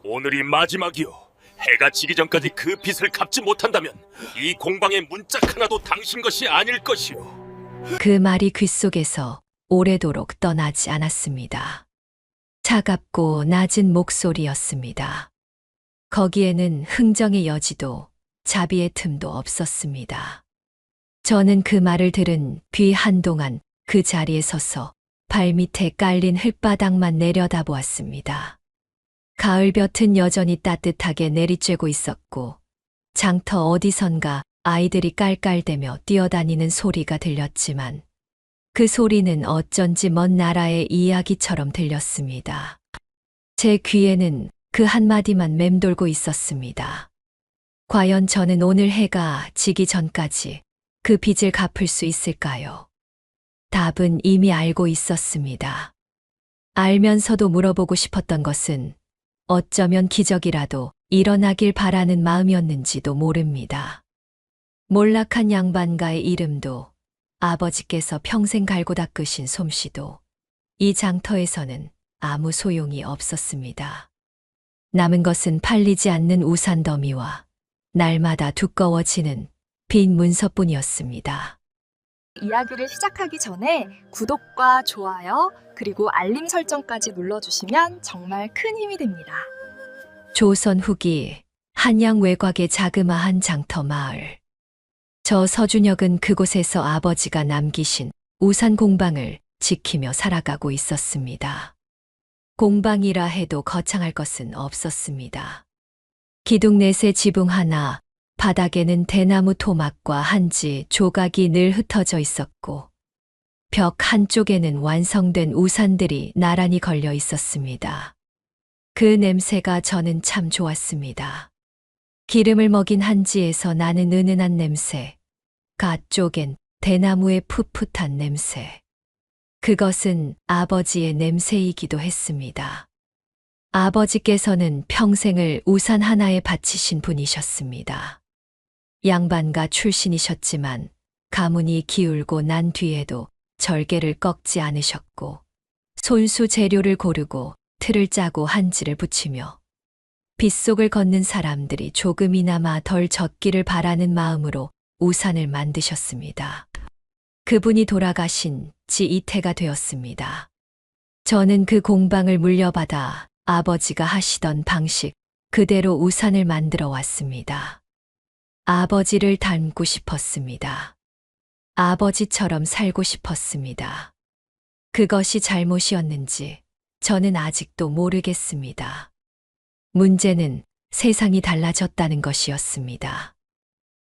오늘이 마지막이요. 해가 지기 전까지 그 빚을 갚지 못한다면 이 공방의 문짝 하나도 당신 것이 아닐 것이요. 그 말이 귓속에서 오래도록 떠나지 않았습니다. 차갑고 낮은 목소리였습니다. 거기에는 흥정의 여지도 자비의 틈도 없었습니다. 저는 그 말을 들은 뒤 한동안 그 자리에 서서 발밑에 깔린 흙바닥만 내려다보았습니다. 가을볕은 여전히 따뜻하게 내리쬐고 있었고 장터 어디선가 아이들이 깔깔대며 뛰어다니는 소리가 들렸지만 그 소리는 어쩐지 먼 나라의 이야기처럼 들렸습니다. 제 귀에는 그 한마디만 맴돌고 있었습니다. 과연 저는 오늘 해가 지기 전까지 그 빚을 갚을 수 있을까요? 답은 이미 알고 있었습니다. 알면서도 물어보고 싶었던 것은 어쩌면 기적이라도 일어나길 바라는 마음이었는지도 모릅니다. 몰락한 양반가의 이름도 아버지께서 평생 갈고 닦으신 솜씨도 이 장터에서는 아무 소용이 없었습니다. 남은 것은 팔리지 않는 우산 더미와 날마다 두꺼워지는 빈 문서뿐이었습니다. 이야기를 시작하기 전에 구독과 좋아요, 그리고 알림 설정까지 눌러주시면 정말 큰 힘이 됩니다. 조선 후기 한양 외곽의 자그마한 장터 마을. 저 서준혁은 그곳에서 아버지가 남기신 우산 공방을 지키며 살아가고 있었습니다. 공방이라 해도 거창할 것은 없었습니다. 기둥 넷의 지붕 하나, 바닥에는 대나무 토막과 한지 조각이 늘 흩어져 있었고 벽 한쪽에는 완성된 우산들이 나란히 걸려 있었습니다. 그 냄새가 저는 참 좋았습니다. 기름을 먹인 한지에서 나는 은은한 냄새, 가 쪽엔 대나무의 풋풋한 냄새. 그것은 아버지의 냄새이기도 했습니다. 아버지께서는 평생을 우산 하나에 바치신 분이셨습니다. 양반가 출신이셨지만 가문이 기울고 난 뒤에도 절개를 꺾지 않으셨고 손수 재료를 고르고 틀을 짜고 한지를 붙이며 빗속을 걷는 사람들이 조금이나마 덜 젖기를 바라는 마음으로 우산을 만드셨습니다. 그분이 돌아가신 지 이태가 되었습니다. 저는 그 공방을 물려받아 아버지가 하시던 방식 그대로 우산을 만들어 왔습니다. 아버지를 닮고 싶었습니다. 아버지처럼 살고 싶었습니다. 그것이 잘못이었는지 저는 아직도 모르겠습니다. 문제는 세상이 달라졌다는 것이었습니다.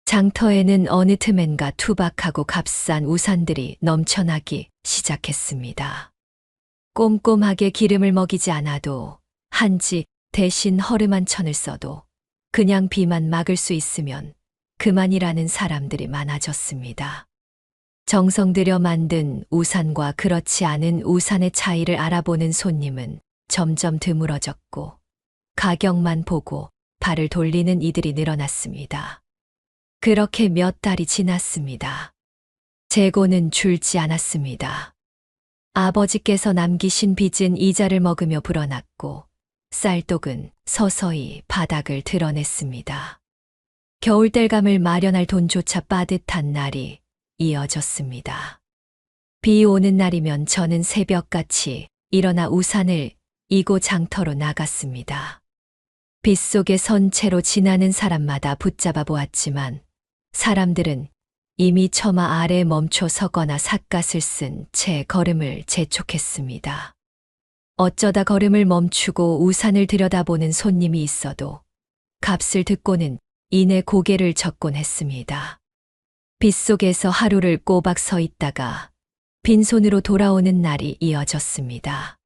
장터에는 어느 틈엔가 투박하고 값싼 우산들이 넘쳐나기 시작했습니다. 꼼꼼하게 기름을 먹이지 않아도 한지 대신 허름한 천을 써도 그냥 비만 막을 수 있으면 그만이라는 사람들이 많아졌습니다. 정성 들여 만든 우산과 그렇지 않은 우산의 차이를 알아보는 손님은 점점 드물어졌고 가격만 보고 발을 돌리는 이들이 늘어났습니다. 그렇게 몇 달이 지났습니다. 재고는 줄지 않았습니다. 아버지께서 남기신 빚은 이자를 먹으며 불어났고 쌀독은 서서히 바닥을 드러냈습니다. 겨울땔감을 마련할 돈조차 빠듯한 날이 이어졌습니다. 비 오는 날이면 저는 새벽같이 일어나 우산을 이고 장터로 나갔습니다. 빗속에 선 채로 지나는 사람마다 붙잡아 보았지만 사람들은 이미 처마 아래 멈춰 서거나 삿갓을 쓴 채 걸음을 재촉했습니다. 어쩌다 걸음을 멈추고 우산을 들여다보는 손님이 있어도 값을 듣고는 이내 고개를 젓곤 했습니다. 빗속에서 하루를 꼬박 서 있다가 빈손으로 돌아오는 날이 이어졌습니다.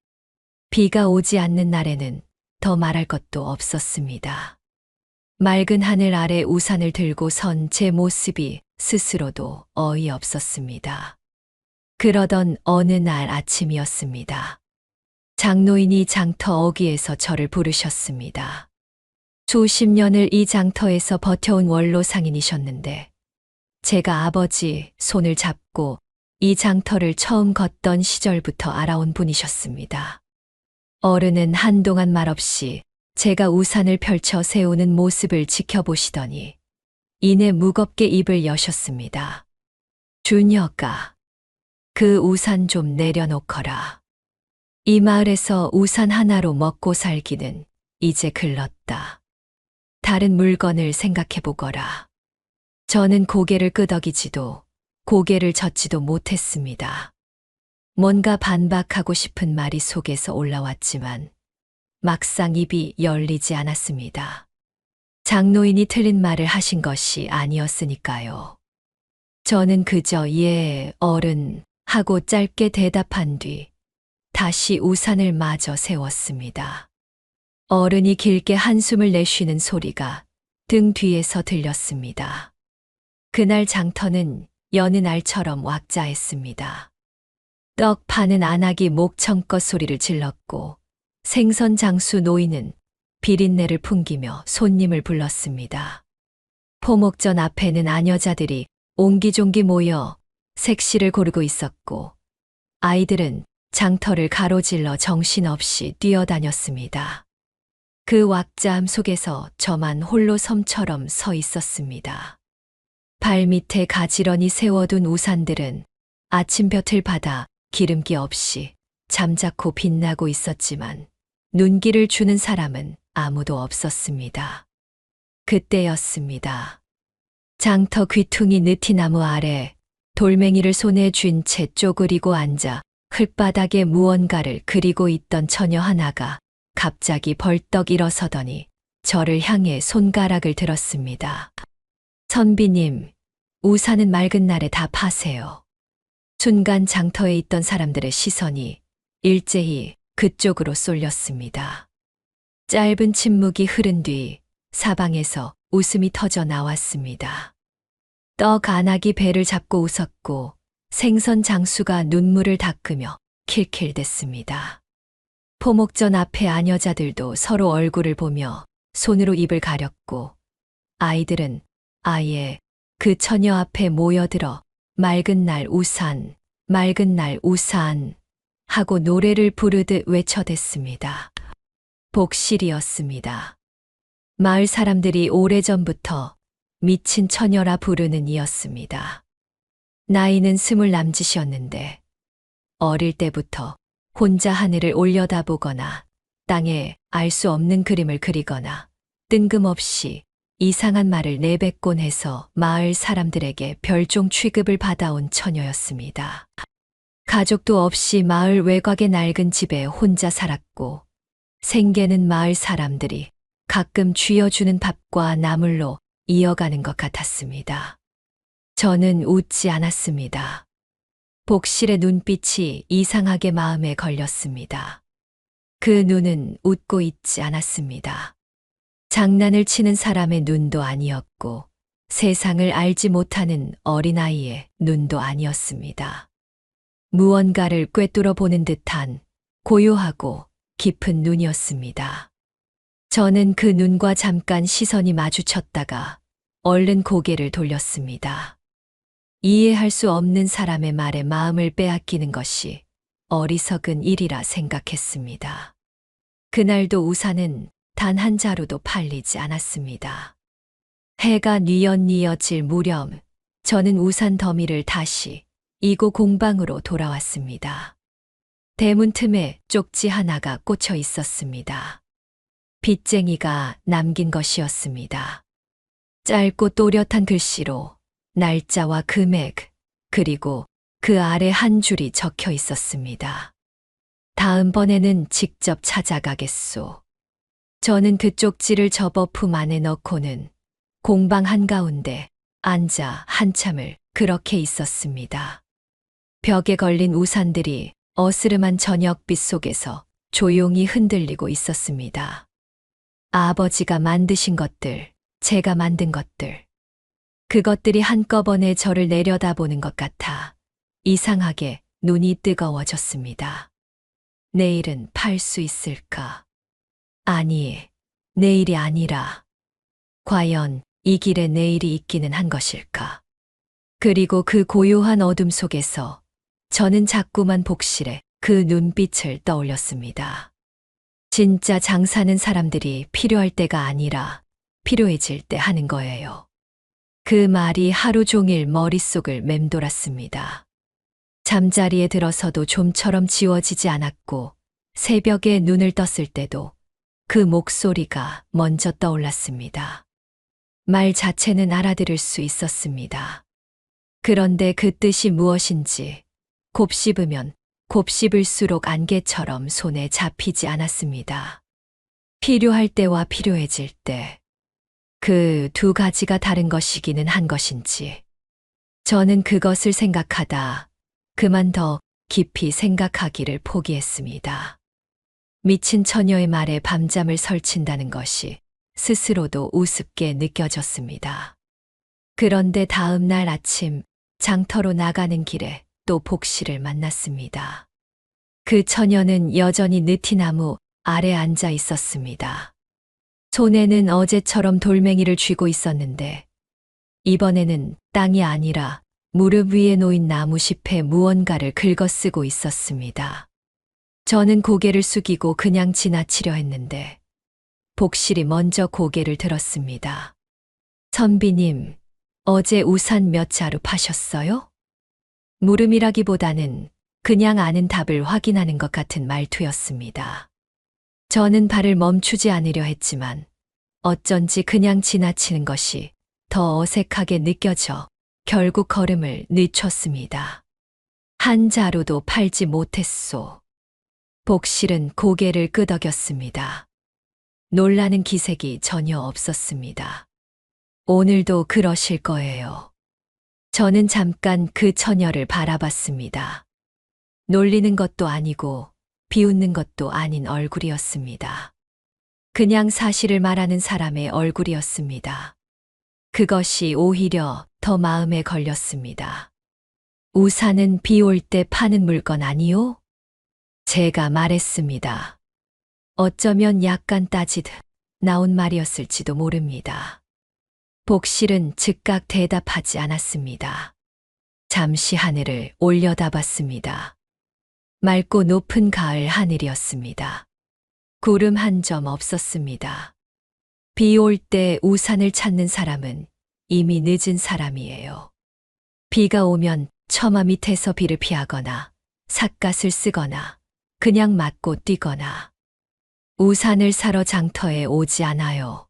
비가 오지 않는 날에는 더 말할 것도 없었습니다. 맑은 하늘 아래 우산을 들고 선 제 모습이 스스로도 어이없었습니다. 그러던 어느 날 아침이었습니다. 장노인이 장터 어귀에서 저를 부르셨습니다. 수십 년을 이 장터에서 버텨온 원로 상인이셨는데 제가 아버지 손을 잡고 이 장터를 처음 걷던 시절부터 알아온 분이셨습니다. 어른은 한동안 말없이 제가 우산을 펼쳐 세우는 모습을 지켜보시더니 이내 무겁게 입을 여셨습니다. 준혁아, 그 우산 좀 내려놓거라. 이 마을에서 우산 하나로 먹고 살기는 이제 글렀다. 다른 물건을 생각해보거라. 저는 고개를 끄덕이지도 고개를 젓지도 못했습니다. 뭔가 반박하고 싶은 말이 속에서 올라왔지만 막상 입이 열리지 않았습니다. 장노인이 틀린 말을 하신 것이 아니었으니까요. 저는 그저 예, 어른 하고 짧게 대답한 뒤 다시 우산을 마저 세웠습니다. 어른이 길게 한숨을 내쉬는 소리가 등 뒤에서 들렸습니다. 그날 장터는 여느 날처럼 왁자했습니다. 떡 파는 안악이 목청껏 소리를 질렀고 생선 장수 노인은 비린내를 풍기며 손님을 불렀습니다. 포목전 앞에는 아녀자들이 옹기종기 모여 색시를 고르고 있었고 아이들은 장터를 가로질러 정신없이 뛰어다녔습니다. 그 왁자함 속에서 저만 홀로 섬처럼 서 있었습니다. 발밑에 가지런히 세워둔 우산들은 아침볕을 받아 기름기 없이 잠자코 빛나고 있었지만 눈길을 주는 사람은 아무도 없었습니다. 그때였습니다. 장터 귀퉁이 느티나무 아래 돌멩이를 손에 쥔 채 쪼그리고 앉아 흙바닥에 무언가를 그리고 있던 처녀 하나가 갑자기 벌떡 일어서더니 저를 향해 손가락을 들었습니다. 선비님, 우산은 맑은 날에 다 파세요. 순간 장터에 있던 사람들의 시선이 일제히 그쪽으로 쏠렸습니다. 짧은 침묵이 흐른 뒤 사방에서 웃음이 터져 나왔습니다. 떡 안악이 배를 잡고 웃었고 생선 장수가 눈물을 닦으며 킬킬댔습니다. 포목전 앞에 아녀자들도 서로 얼굴을 보며 손으로 입을 가렸고 아이들은 아예 그 처녀 앞에 모여들어 맑은 날 우산, 맑은 날 우산 하고 노래를 부르듯 외쳐댔습니다. 복실이었습니다. 마을 사람들이 오래전부터 미친 처녀라 부르는 이였습니다. 나이는 20 남짓이었는데 어릴 때부터 혼자 하늘을 올려다보거나 땅에 알 수 없는 그림을 그리거나 뜬금없이 이상한 말을 내뱉곤 해서 마을 사람들에게 별종 취급을 받아온 처녀였습니다. 가족도 없이 마을 외곽의 낡은 집에 혼자 살았고 생계는 마을 사람들이 가끔 쥐어주는 밥과 나물로 이어가는 것 같았습니다. 저는 웃지 않았습니다. 복실의 눈빛이 이상하게 마음에 걸렸습니다. 그 눈은 웃고 있지 않았습니다. 장난을 치는 사람의 눈도 아니었고 세상을 알지 못하는 어린아이의 눈도 아니었습니다. 무언가를 꿰뚫어 보는 듯한 고요하고 깊은 눈이었습니다. 저는 그 눈과 잠깐 시선이 마주쳤다가 얼른 고개를 돌렸습니다. 이해할 수 없는 사람의 말에 마음을 빼앗기는 것이 어리석은 일이라 생각했습니다. 그날도 우산은 단 한 자루도 팔리지 않았습니다. 해가 뉘엿뉘엿 질 무렵 저는 우산 더미를 다시 이고 공방으로 돌아왔습니다. 대문 틈에 쪽지 하나가 꽂혀 있었습니다. 빚쟁이가 남긴 것이었습니다. 짧고 또렷한 글씨로 날짜와 금액, 그리고 그 아래 한 줄이 적혀 있었습니다. 다음번에는 직접 찾아가겠소. 저는 그 쪽지를 접어 품 안에 넣고는 공방 한가운데 앉아 한참을 그렇게 있었습니다. 벽에 걸린 우산들이 어스름한 저녁빛 속에서 조용히 흔들리고 있었습니다. 아버지가 만드신 것들, 제가 만든 것들. 그것들이 한꺼번에 저를 내려다보는 것 같아 이상하게 눈이 뜨거워졌습니다. 내일은 팔 수 있을까? 아니, 내일이 아니라 과연 이 길에 내일이 있기는 한 것일까? 그리고 그 고요한 어둠 속에서 저는 자꾸만 복실의 그 눈빛을 떠올렸습니다. 진짜 장사는 사람들이 필요할 때가 아니라 필요해질 때 하는 거예요. 그 말이 하루 종일 머릿속을 맴돌았습니다. 잠자리에 들어서도 좀처럼 지워지지 않았고 새벽에 눈을 떴을 때도 그 목소리가 먼저 떠올랐습니다. 말 자체는 알아들을 수 있었습니다. 그런데 그 뜻이 무엇인지 곱씹으면 곱씹을수록 안개처럼 손에 잡히지 않았습니다. 필요할 때와 필요해질 때, 그 두 가지가 다른 것이기는 한 것인지, 저는 그것을 생각하다 그만 더 깊이 생각하기를 포기했습니다. 미친 처녀의 말에 밤잠을 설친다는 것이 스스로도 우습게 느껴졌습니다. 그런데 다음 날 아침 장터로 나가는 길에 또 복씨를 만났습니다. 그 처녀는 여전히 느티나무 아래 앉아 있었습니다. 손에는 어제처럼 돌멩이를 쥐고 있었는데 이번에는 땅이 아니라 무릎 위에 놓인 나무잎에 무언가를 긁어쓰고 있었습니다. 저는 고개를 숙이고 그냥 지나치려 했는데 복실이 먼저 고개를 들었습니다. 선비님, 어제 우산 몇 자루 파셨어요? 물음이라기보다는 그냥 아는 답을 확인하는 것 같은 말투였습니다. 저는 발을 멈추지 않으려 했지만 어쩐지 그냥 지나치는 것이 더 어색하게 느껴져 결국 걸음을 늦췄습니다. 한 자루도 팔지 못했소. 복실은 고개를 끄덕였습니다. 놀라는 기색이 전혀 없었습니다. 오늘도 그러실 거예요. 저는 잠깐 그 처녀를 바라봤습니다. 놀리는 것도 아니고 비웃는 것도 아닌 얼굴이었습니다. 그냥 사실을 말하는 사람의 얼굴이었습니다. 그것이 오히려 더 마음에 걸렸습니다. 우산은 비 올 때 파는 물건 아니요? 제가 말했습니다. 어쩌면 약간 따지듯 나온 말이었을지도 모릅니다. 복실은 즉각 대답하지 않았습니다. 잠시 하늘을 올려다봤습니다. 맑고 높은 가을 하늘이었습니다. 구름 한 점 없었습니다. 비 올 때 우산을 찾는 사람은 이미 늦은 사람이에요. 비가 오면 처마 밑에서 비를 피하거나 삿갓을 쓰거나 그냥 맞고 뛰거나 우산을 사러 장터에 오지 않아요.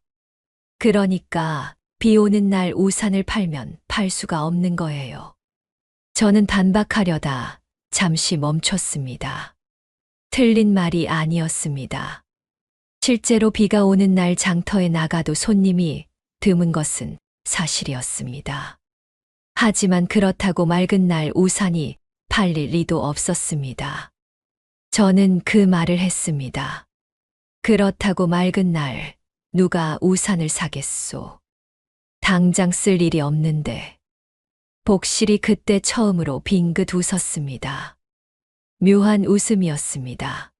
그러니까 비 오는 날 우산을 팔면 팔 수가 없는 거예요. 저는 반박하려다 잠시 멈췄습니다. 틀린 말이 아니었습니다. 실제로 비가 오는 날 장터에 나가도 손님이 드문 것은 사실이었습니다. 하지만 그렇다고 맑은 날 우산이 팔릴 리도 없었습니다. 저는 그 말을 했습니다. 그렇다고 맑은 날 누가 우산을 사겠소. 당장 쓸 일이 없는데. 복실이 그때 처음으로 빙긋 웃었습니다. 묘한 웃음이었습니다.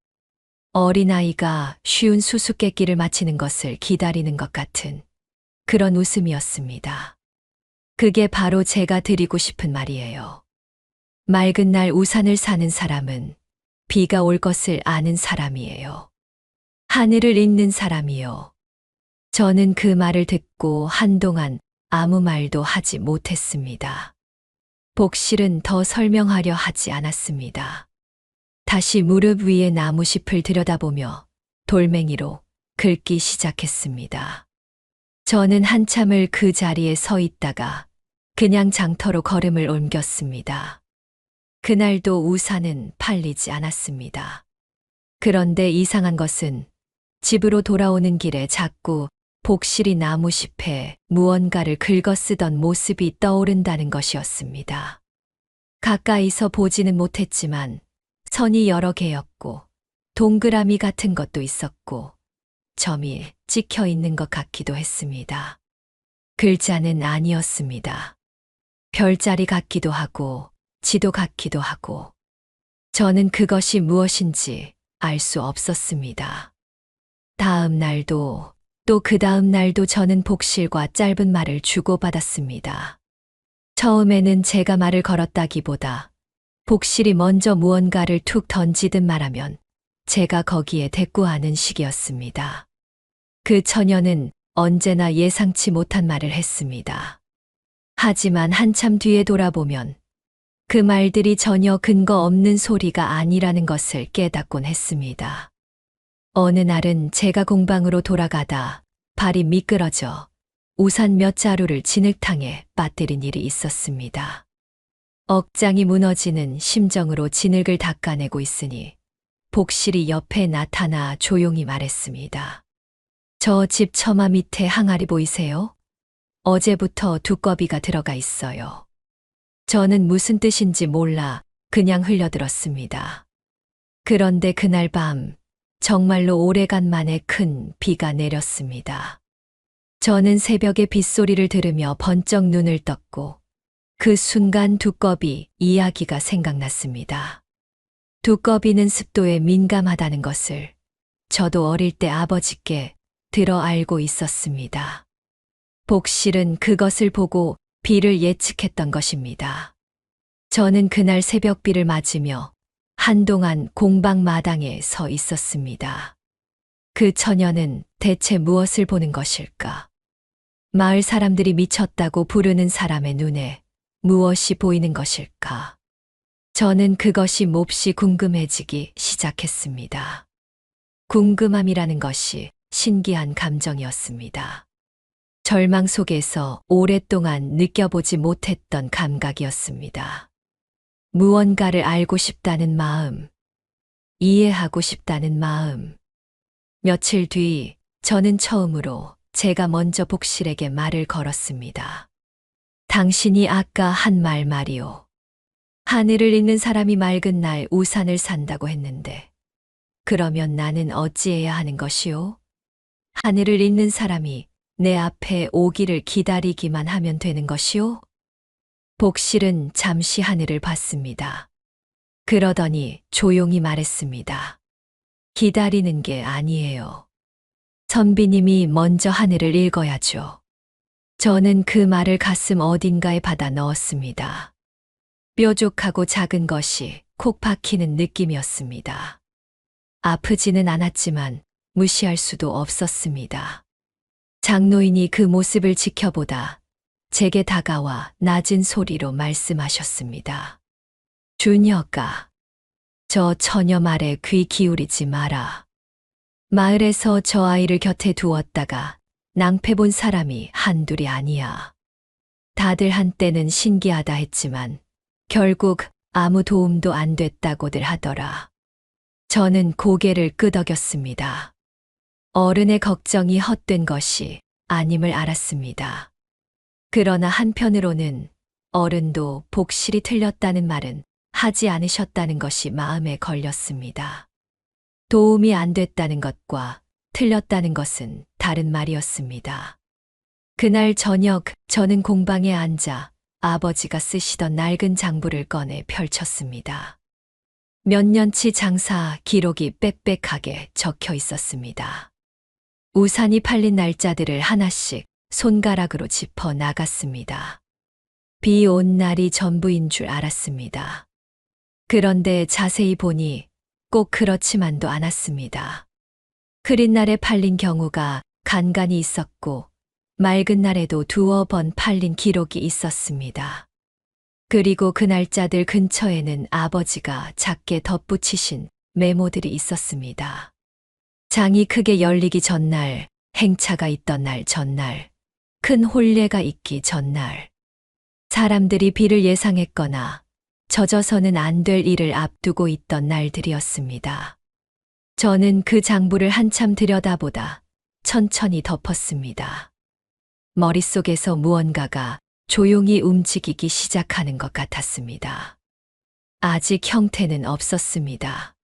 어린아이가 쉬운 수수께끼를 맞히는 것을 기다리는 것 같은 그런 웃음이었습니다. 그게 바로 제가 드리고 싶은 말이에요. 맑은 날 우산을 사는 사람은 비가 올 것을 아는 사람이에요. 하늘을 읽는 사람이요. 저는 그 말을 듣고 한동안 아무 말도 하지 못했습니다. 복실은 더 설명하려 하지 않았습니다. 다시 무릎 위에 나무잎을 들여다보며 돌멩이로 긁기 시작했습니다. 저는 한참을 그 자리에 서 있다가 그냥 장터로 걸음을 옮겼습니다. 그날도 우산은 팔리지 않았습니다. 그런데 이상한 것은 집으로 돌아오는 길에 자꾸 복실이 나무잎에 무언가를 긁어 쓰던 모습이 떠오른다는 것이었습니다. 가까이서 보지는 못했지만 선이 여러 개였고 동그라미 같은 것도 있었고 점이 찍혀 있는 것 같기도 했습니다. 글자는 아니었습니다. 별자리 같기도 하고 지도 같기도 하고 저는 그것이 무엇인지 알 수 없었습니다. 다음 날도 또 그 다음 날도 저는 복실과 짧은 말을 주고받았습니다. 처음에는 제가 말을 걸었다기보다 복실이 먼저 무언가를 툭 던지듯 말하면 제가 거기에 대꾸하는 시기였습니다. 그 처녀는 언제나 예상치 못한 말을 했습니다. 하지만 한참 뒤에 돌아보면 그 말들이 전혀 근거 없는 소리가 아니라는 것을 깨닫곤 했습니다. 어느 날은 제가 공방으로 돌아가다 발이 미끄러져 우산 몇 자루를 진흙탕에 빠뜨린 일이 있었습니다. 억장이 무너지는 심정으로 진흙을 닦아내고 있으니 복실이 옆에 나타나 조용히 말했습니다. 저 집 처마 밑에 항아리 보이세요? 어제부터 두꺼비가 들어가 있어요. 저는 무슨 뜻인지 몰라 그냥 흘려들었습니다. 그런데 그날 밤 정말로 오래간만에 큰 비가 내렸습니다. 저는 새벽에 빗소리를 들으며 번쩍 눈을 떴고 그 순간 두꺼비 이야기가 생각났습니다. 두꺼비는 습도에 민감하다는 것을 저도 어릴 때 아버지께 들어 알고 있었습니다. 복실은 그것을 보고 비를 예측했던 것입니다. 저는 그날 새벽비를 맞으며 한동안 공방 마당에 서 있었습니다. 그 처녀는 대체 무엇을 보는 것일까? 마을 사람들이 미쳤다고 부르는 사람의 눈에 무엇이 보이는 것일까? 저는 그것이 몹시 궁금해지기 시작했습니다. 궁금함이라는 것이 신기한 감정이었습니다. 절망 속에서 오랫동안 느껴보지 못했던 감각이었습니다. 무언가를 알고 싶다는 마음, 이해하고 싶다는 마음. 며칠 뒤 저는 처음으로 제가 먼저 복실에게 말을 걸었습니다. 당신이 아까 한 말 말이오. 하늘을 잇는 사람이 맑은 날 우산을 산다고 했는데 그러면 나는 어찌해야 하는 것이오? 하늘을 잇는 사람이 내 앞에 오기를 기다리기만 하면 되는 것이오? 복실은 잠시 하늘을 봤습니다. 그러더니 조용히 말했습니다. 기다리는 게 아니에요. 선비님이 먼저 하늘을 읽어야죠. 저는 그 말을 가슴 어딘가에 받아 넣었습니다. 뾰족하고 작은 것이 콕 박히는 느낌이었습니다. 아프지는 않았지만 무시할 수도 없었습니다. 장노인이 그 모습을 지켜보다 제게 다가와 낮은 소리로 말씀하셨습니다. 주녀가, 저 처녀 말에 귀 기울이지 마라. 마을에서 저 아이를 곁에 두었다가 낭패 본 사람이 한둘이 아니야. 다들 한때는 신기하다 했지만 결국 아무 도움도 안 됐다고들 하더라. 저는 고개를 끄덕였습니다. 어른의 걱정이 헛된 것이 아님을 알았습니다. 그러나 한편으로는 어른도 복실이 틀렸다는 말은 하지 않으셨다는 것이 마음에 걸렸습니다. 도움이 안 됐다는 것과 틀렸다는 것은 다른 말이었습니다. 그날 저녁 저는 공방에 앉아 아버지가 쓰시던 낡은 장부를 꺼내 펼쳤습니다. 몇 년치 장사 기록이 빽빽하게 적혀 있었습니다. 우산이 팔린 날짜들을 하나씩 손가락으로 짚어 나갔습니다. 비 온 날이 전부인 줄 알았습니다. 그런데 자세히 보니 꼭 그렇지만도 않았습니다. 흐린 날에 팔린 경우가 간간이 있었고 맑은 날에도 두어 번 팔린 기록이 있었습니다. 그리고 그 날짜들 근처에는 아버지가 작게 덧붙이신 메모들이 있었습니다. 장이 크게 열리기 전날, 행차가 있던 날 전날, 큰 혼례가 있기 전날. 사람들이 비를 예상했거나 젖어서는 안 될 일을 앞두고 있던 날들이었습니다. 저는 그 장부를 한참 들여다보다 천천히 덮었습니다. 머릿속에서 무언가가 조용히 움직이기 시작하는 것 같았습니다. 아직 형태는 없었습니다.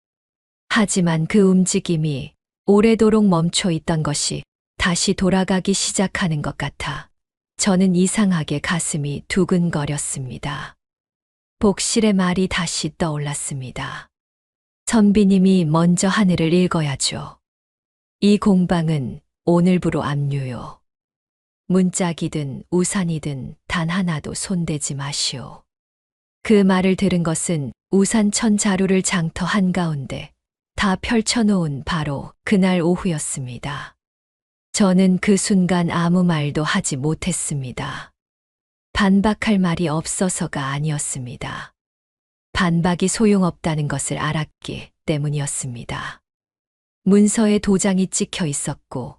하지만 그 움직임이 오래도록 멈춰 있던 것이 다시 돌아가기 시작하는 것 같아 저는 이상하게 가슴이 두근거렸습니다. 복실의 말이 다시 떠올랐습니다. 선비님이 먼저 하늘을 읽어야죠. 이 공방은 오늘부로 압류요. 문짝이든 우산이든 단 하나도 손대지 마시오. 그 말을 들은 것은 우산 천 자루를 장터 한가운데 다 펼쳐놓은 바로 그날 오후였습니다. 저는 그 순간 아무 말도 하지 못했습니다. 반박할 말이 없어서가 아니었습니다. 반박이 소용없다는 것을 알았기 때문이었습니다. 문서에 도장이 찍혀 있었고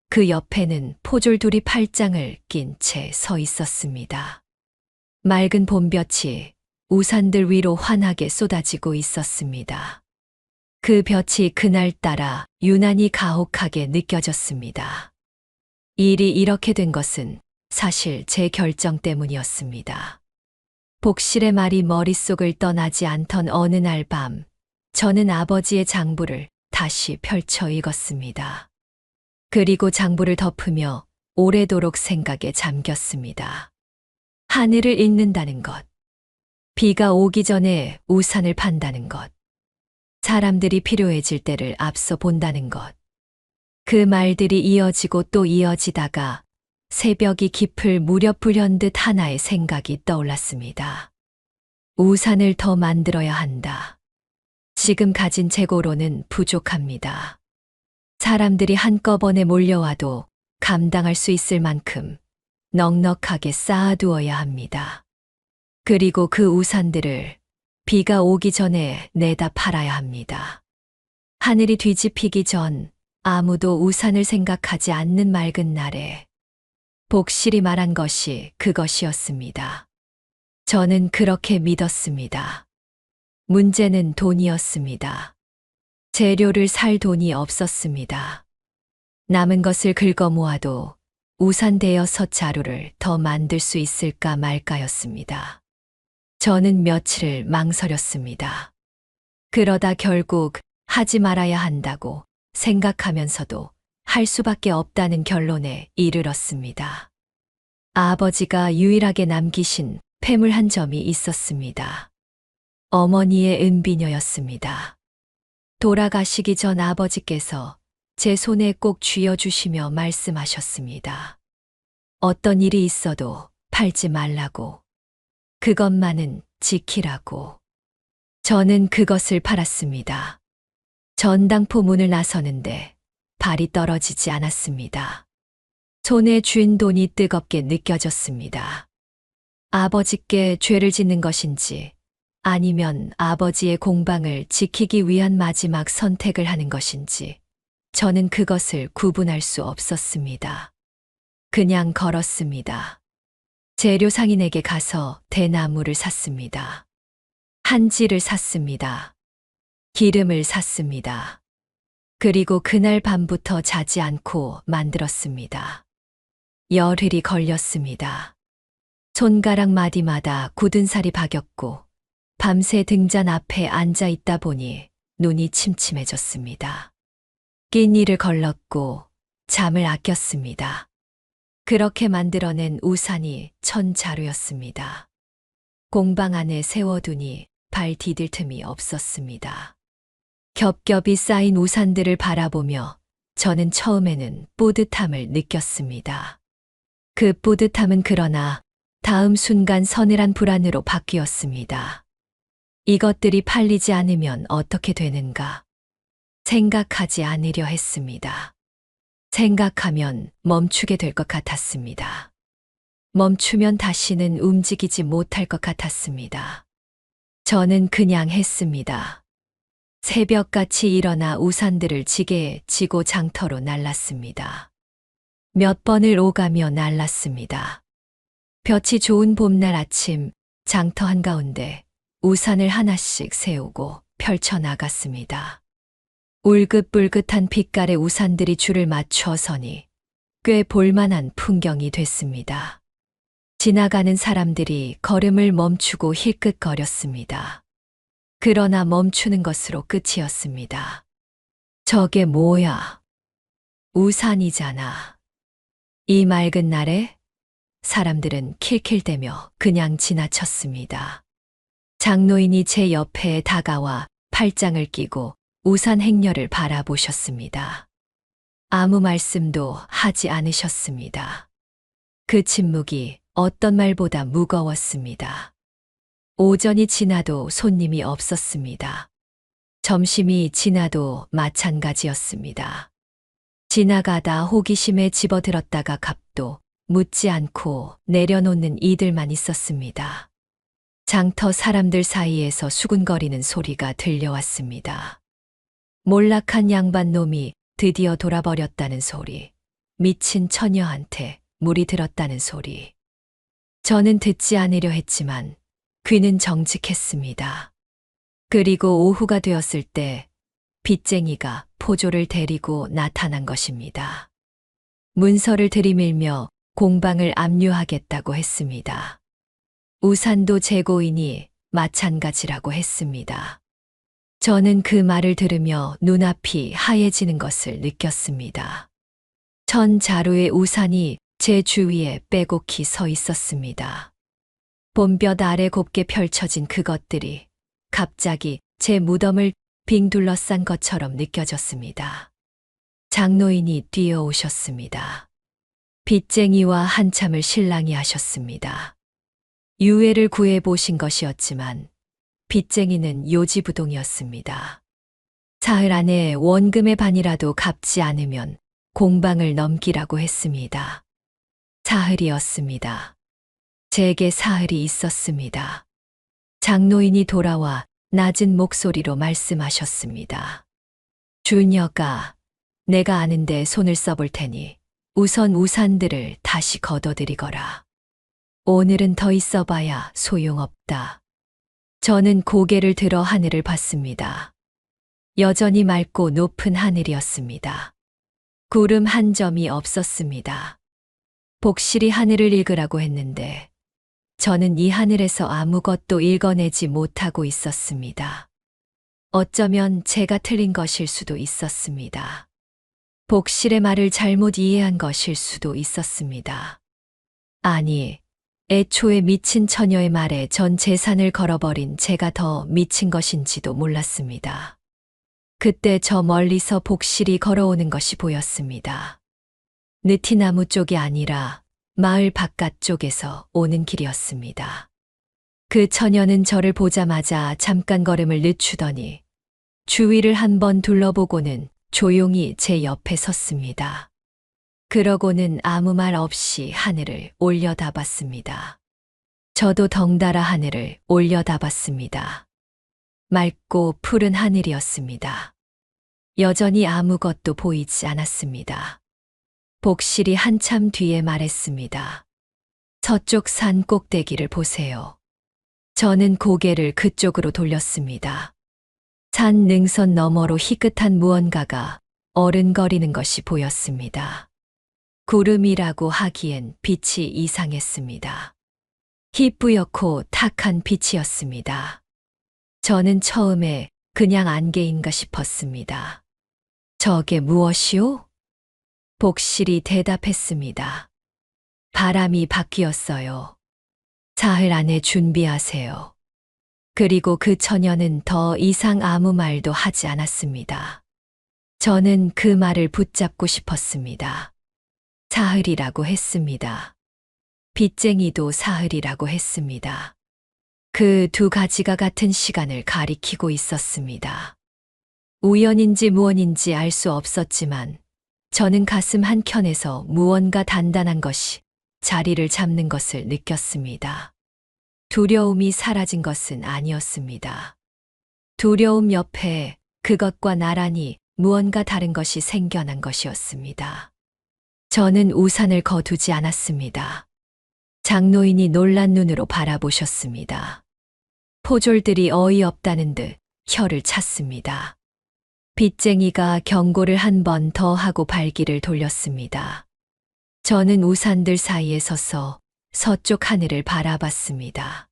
그 옆에는 포졸들이 팔짱을 낀 채 서 있었습니다. 맑은 봄볕이 우산들 위로 환하게 쏟아지고 있었습니다. 그 볕이 그날따라 유난히 가혹하게 느껴졌습니다. 일이 이렇게 된 것은 사실 제 결정 때문이었습니다. 복실의 말이 머릿속을 떠나지 않던 어느 날 밤, 저는 아버지의 장부를 다시 펼쳐 읽었습니다. 그리고 장부를 덮으며 오래도록 생각에 잠겼습니다. 하늘을 읽는다는 것, 비가 오기 전에 우산을 판다는 것, 사람들이 필요해질 때를 앞서 본다는 것. 그 말들이 이어지고 또 이어지다가 새벽이 깊을 무렵 불현듯 하나의 생각이 떠올랐습니다. 우산을 더 만들어야 한다. 지금 가진 재고로는 부족합니다. 사람들이 한꺼번에 몰려와도 감당할 수 있을 만큼 넉넉하게 쌓아두어야 합니다. 그리고 그 우산들을 비가 오기 전에 내다 팔아야 합니다. 하늘이 뒤집히기 전 아무도 우산을 생각하지 않는 맑은 날에 복실이 말한 것이 그것이었습니다. 저는 그렇게 믿었습니다. 문제는 돈이었습니다. 재료를 살 돈이 없었습니다. 남은 것을 긁어 모아도 우산 대여섯 자루를 더 만들 수 있을까 말까였습니다. 저는 며칠을 망설였습니다. 그러다 결국 하지 말아야 한다고 생각하면서도 할 수밖에 없다는 결론에 이르렀습니다. 아버지가 유일하게 남기신 폐물 한 점이 있었습니다. 어머니의 은비녀였습니다. 돌아가시기 전 아버지께서 제 손에 꼭 쥐어주시며 말씀하셨습니다. 어떤 일이 있어도 팔지 말라고. 그것만은 지키라고. 저는 그것을 팔았습니다. 전당포 문을 나서는데 발이 떨어지지 않았습니다. 손에 쥔 돈이 뜨겁게 느껴졌습니다. 아버지께 죄를 짓는 것인지 아니면 아버지의 공방을 지키기 위한 마지막 선택을 하는 것인지 저는 그것을 구분할 수 없었습니다. 그냥 걸었습니다. 재료 상인에게 가서 대나무를 샀습니다. 한지를 샀습니다. 기름을 샀습니다. 그리고 그날 밤부터 자지 않고 만들었습니다. 열흘이 걸렸습니다. 손가락 마디마다 굳은 살이 박였고 밤새 등잔 앞에 앉아 있다 보니 눈이 침침해졌습니다. 끼니를 걸렀고 잠을 아꼈습니다. 그렇게 만들어낸 우산이 1000자루였습니다. 공방 안에 세워두니 발 디딜 틈이 없었습니다. 겹겹이 쌓인 우산들을 바라보며 저는 처음에는 뿌듯함을 느꼈습니다. 그 뿌듯함은 그러나 다음 순간 서늘한 불안으로 바뀌었습니다. 이것들이 팔리지 않으면 어떻게 되는가? 생각하지 않으려 했습니다. 생각하면 멈추게 될 것 같았습니다. 멈추면 다시는 움직이지 못할 것 같았습니다. 저는 그냥 했습니다. 새벽같이 일어나 우산들을 지게에 지고 장터로 날랐습니다. 몇 번을 오가며 날랐습니다. 볕이 좋은 봄날 아침 장터 한가운데 우산을 하나씩 세우고 펼쳐나갔습니다. 울긋불긋한 빛깔의 우산들이 줄을 맞춰 서니 꽤 볼만한 풍경이 됐습니다. 지나가는 사람들이 걸음을 멈추고 힐끗거렸습니다. 그러나 멈추는 것으로 끝이었습니다. 저게 뭐야? 우산이잖아. 이 맑은 날에 사람들은 킬킬대며 그냥 지나쳤습니다. 장노인이 제 옆에 다가와 팔짱을 끼고 우산 행렬을 바라보셨습니다. 아무 말씀도 하지 않으셨습니다. 그 침묵이 어떤 말보다 무거웠습니다. 오전이 지나도 손님이 없었습니다. 점심이 지나도 마찬가지였습니다. 지나가다 호기심에 집어들었다가 값도 묻지 않고 내려놓는 이들만 있었습니다. 장터 사람들 사이에서 수군거리는 소리가 들려왔습니다. 몰락한 양반 놈이 드디어 돌아버렸다는 소리, 미친 처녀한테 물이 들었다는 소리. 저는 듣지 않으려 했지만 귀는 정직했습니다. 그리고 오후가 되었을 때 빚쟁이가 포조를 데리고 나타난 것입니다. 문서를 들이밀며 공방을 압류하겠다고 했습니다. 우산도 재고이니 마찬가지라고 했습니다. 저는 그 말을 들으며 눈앞이 하얘지는 것을 느꼈습니다. 천 자루의 우산이 제 주위에 빼곡히 서 있었습니다. 봄볕 아래 곱게 펼쳐진 그것들이 갑자기 제 무덤을 빙 둘러싼 것처럼 느껴졌습니다. 장노인이 뛰어오셨습니다. 빚쟁이와 한참을 실랑이 하셨습니다. 유해를 구해보신 것이었지만 빚쟁이는 요지부동이었습니다. 사흘 안에 원금의 반이라도 갚지 않으면 공방을 넘기라고 했습니다. 사흘이었습니다. 제게 사흘이 있었습니다. 장노인이 돌아와 낮은 목소리로 말씀하셨습니다. 주녀가 내가 아는데 손을 써볼 테니 우선 우산들을 다시 걷어들이거라. 오늘은 더 있어봐야 소용없다. 저는 고개를 들어 하늘을 봤습니다. 여전히 맑고 높은 하늘이었습니다. 구름 한 점이 없었습니다. 복실히 하늘을 읽으라고 했는데 저는 이 하늘에서 아무것도 읽어내지 못하고 있었습니다. 어쩌면 제가 틀린 것일 수도 있었습니다. 복실의 말을 잘못 이해한 것일 수도 있었습니다. 아니, 애초에 미친 처녀의 말에 전 재산을 걸어버린 제가 더 미친 것인지도 몰랐습니다. 그때 저 멀리서 복실이 걸어오는 것이 보였습니다. 느티나무 쪽이 아니라 마을 바깥 쪽에서 오는 길이었습니다. 그 처녀는 저를 보자마자 잠깐 걸음을 늦추더니 주위를 한번 둘러보고는 조용히 제 옆에 섰습니다. 그러고는 아무 말 없이 하늘을 올려다봤습니다. 저도 덩달아 하늘을 올려다봤습니다. 맑고 푸른 하늘이었습니다. 여전히 아무것도 보이지 않았습니다. 복실이 한참 뒤에 말했습니다. 서쪽 산 꼭대기를 보세요. 저는 고개를 그쪽으로 돌렸습니다. 산 능선 너머로 희끗한 무언가가 어른거리는 것이 보였습니다. 구름이라고 하기엔 빛이 이상했습니다. 희뿌옇고 탁한 빛이었습니다. 저는 처음에 그냥 안개인가 싶었습니다. 저게 무엇이오? 복실이 대답했습니다. 바람이 바뀌었어요. 사흘 안에 준비하세요. 그리고 그 처녀는 더 이상 아무 말도 하지 않았습니다. 저는 그 말을 붙잡고 싶었습니다. 사흘이라고 했습니다. 빚쟁이도 사흘이라고 했습니다. 그 두 가지가 같은 시간을 가리키고 있었습니다. 우연인지 무언인지 알 수 없었지만 저는 가슴 한켠에서 무언가 단단한 것이 자리를 잡는 것을 느꼈습니다. 두려움이 사라진 것은 아니었습니다. 두려움 옆에 그것과 나란히 무언가 다른 것이 생겨난 것이었습니다. 저는 우산을 거두지 않았습니다. 장노인이 놀란 눈으로 바라보셨습니다. 포졸들이 어이없다는 듯 혀를 찼습니다. 빚쟁이가 경고를 한 번 더 하고 발길을 돌렸습니다. 저는 우산들 사이에 서서 서쪽 하늘을 바라봤습니다.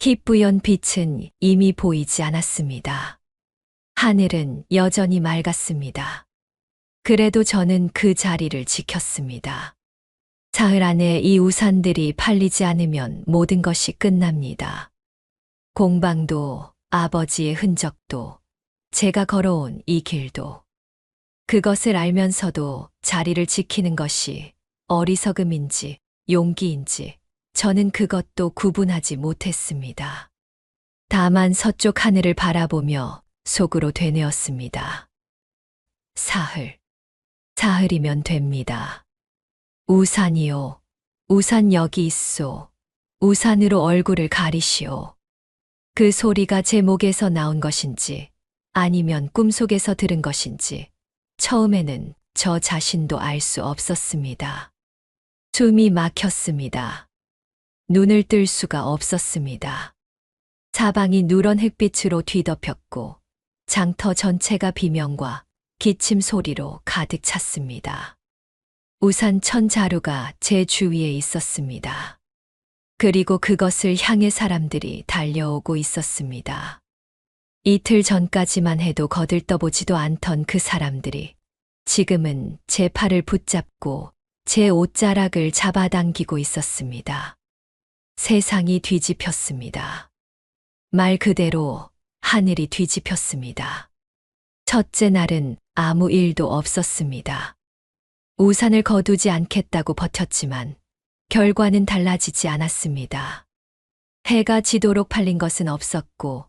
희뿌연 빛은 이미 보이지 않았습니다. 하늘은 여전히 맑았습니다. 그래도 저는 그 자리를 지켰습니다. 사흘 안에 이 우산들이 팔리지 않으면 모든 것이 끝납니다. 공방도 아버지의 흔적도 제가 걸어온 이 길도 그것을 알면서도 자리를 지키는 것이 어리석음인지 용기인지 저는 그것도 구분하지 못했습니다. 다만 서쪽 하늘을 바라보며 속으로 되뇌었습니다. 사흘. 사흘이면 됩니다. 우산이요. 우산 여기 있소. 우산으로 얼굴을 가리시오. 그 소리가 제 목에서 나온 것인지 아니면 꿈속에서 들은 것인지 처음에는 저 자신도 알 수 없었습니다. 숨이 막혔습니다. 눈을 뜰 수가 없었습니다. 사방이 누런 햇빛으로 뒤덮였고 장터 전체가 비명과 기침 소리로 가득 찼습니다. 우산 천 자루가 제 주위에 있었습니다. 그리고 그것을 향해 사람들이 달려오고 있었습니다. 이틀 전까지만 해도 거들떠보지도 않던 그 사람들이 지금은 제 팔을 붙잡고 제 옷자락을 잡아당기고 있었습니다. 세상이 뒤집혔습니다. 말 그대로 하늘이 뒤집혔습니다. 첫째 날은 아무 일도 없었습니다. 우산을 거두지 않겠다고 버텼지만 결과는 달라지지 않았습니다. 해가 지도록 팔린 것은 없었고